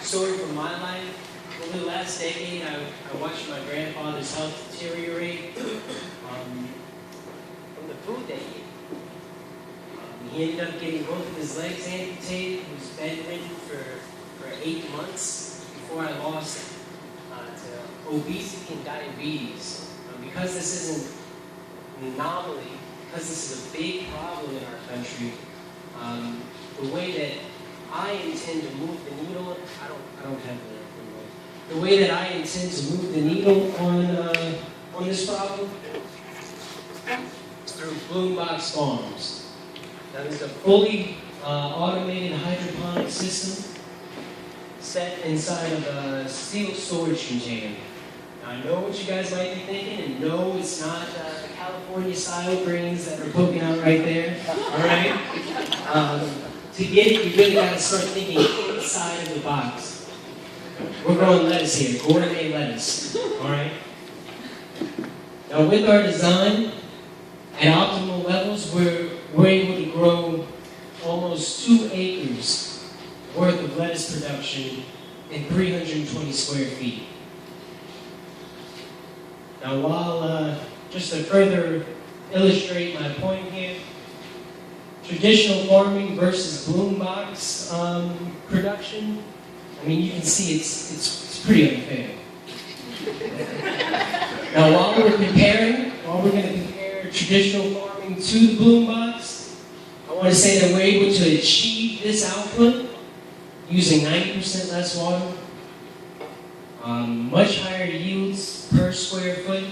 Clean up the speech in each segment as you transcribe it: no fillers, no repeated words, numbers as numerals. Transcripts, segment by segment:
story from my life. Over the last decade, I watched my grandfather's health deteriorate from the food that he ate. He ended up getting both of his legs amputated. He was bedridden for 8 months before I lost him to obesity and diabetes. Because this isn't an anomaly, because this is a big problem in our country, the way that I intend to move the needle, I don't have the way that I intend to move the needle on this problem is through Boombox Farms. Now, there's a fully automated hydroponic system set inside of a sealed storage container. Now, I know what you guys might be thinking, and no, it's not the California-style greens that are poking out right there, all right? To get it, you really got to start thinking inside of the box. We're growing lettuce here, gourmet lettuce, all right? Now, with our design, at optimal levels, we're able to grow almost 2 acres worth of lettuce production in 320 square feet. Now, while, just to further illustrate my point here, traditional farming versus Boombox production, I mean, you can see it's pretty unfair. Now, while we're going to compare traditional farming to the Boombox, I want to say that we're able to achieve this output using 90% less water, much higher yields per square foot.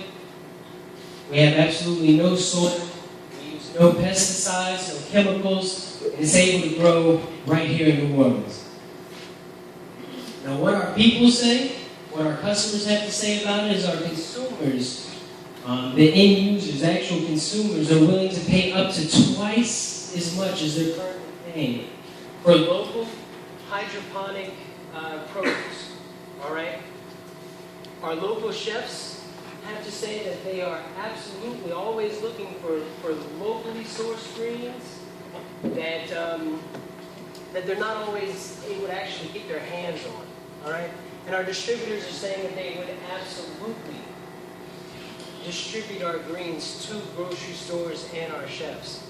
We have absolutely no soil. We use no pesticides, no chemicals, and it's able to grow right here in New Orleans. Now, what our people say, what our customers have to say about it is our consumers, the end users, actual consumers, are willing to pay up to twice as much as they're currently paying for local hydroponic produce. All right? Our local chefs have to say that they are absolutely always looking for locally sourced greens that they're not always able to actually get their hands on. All right? And our distributors are saying that they would absolutely distribute our greens to grocery stores and our chefs.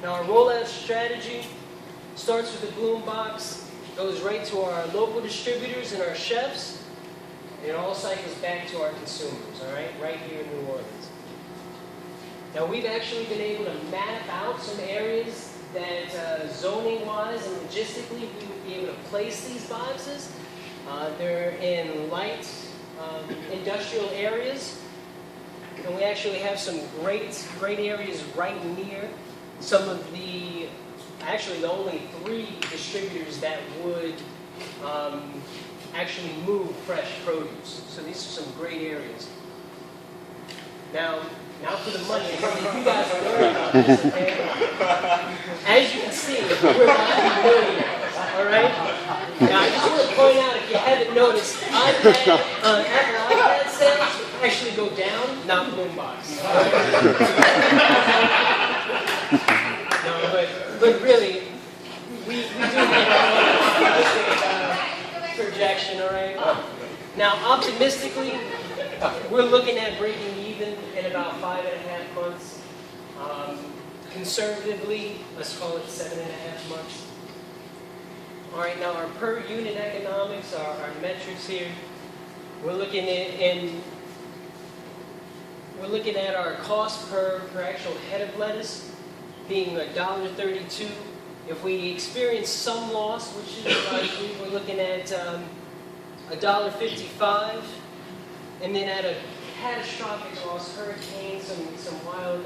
Now, our rollout strategy starts with the Boombox, goes right to our local distributors and our chefs, and it all cycles back to our consumers, all right, right here in New Orleans. Now, we've actually been able to map out some areas that zoning-wise and logistically we would be able to place these boxes. They're in light industrial areas, and we actually have some great areas right near some of the, actually the only 3 distributors that would actually move fresh produce. So these are some great areas. Now for the money. You guys are learning about this, okay? As you can see, we're about to be millionaires, all right? Now, I just want to point out, if you haven't noticed, Apple iPad sales actually go down, not Boombox. No, but really, we do have a projection, all right? Now, optimistically, we're looking at breaking even in about 5.5 months. Conservatively, let's call it 7.5 months. All right, now our per unit economics, our metrics here, we're looking at our cost per actual head of lettuce being $1.32. If we experience some loss, which is likely, we're looking at $1.55. And then at a catastrophic loss, hurricane, some wild,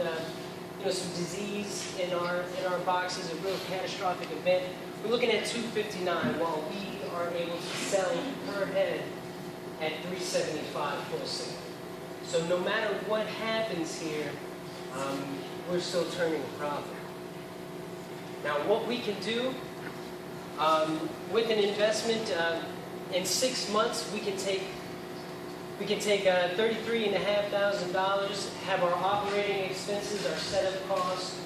some disease in our boxes, a real catastrophic event, we're looking at $2.59, while we are able to sell per head at $3.75 wholesale. So no matter what happens here, we're still turning a profit. Now, what we can do with an investment in 6 months, we can take $33,500, have our operating expenses, our setup costs,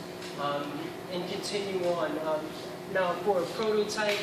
and continue on. Now, for a prototype,